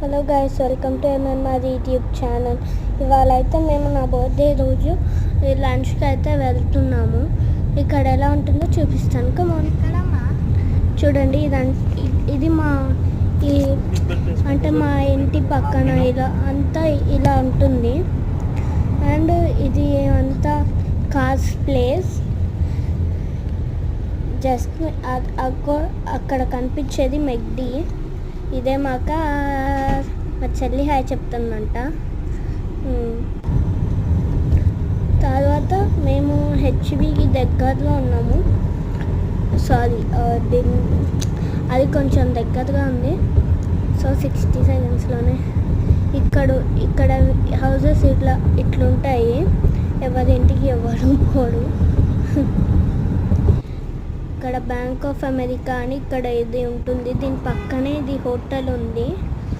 Hello guys, welcome to MMR YouTube channel. ఇవాళ అయితే మేము నా బర్త్డే రోజు లంచ్కి అయితే వెళ్తున్నాము. ఇక్కడ ఎలా ఉంటుందో చూపిస్తాను. కమాన్, చూడండి. ఇది మా మా ఇంటి పక్కన ఇలా ఉంటుంది. అండ్ ఇది అంతా కార్స్ ప్లేస్. జస్ట్ అక్కడ కనిపించేది మెక్డీ. ఇదే మా చెల్లి హాయ్ చెప్తుందంట. తర్వాత మేము హెచ్బికి దగ్గరలో ఉన్నాము. అది కొంచెం దగ్గరగా ఉంది. సో 60 సెకండ్స్లోనే ఇక్కడ హౌసెస్ ఇట్లుంటాయి. ఎవరింటికి ఎవరు పోరు. ఇక్కడ బ్యాంక్ ఆఫ్ అమెరికా అని ఇక్కడ ఇది ఉంటుంది. దీని పక్కనే ఇది హోటల్ ఉంది.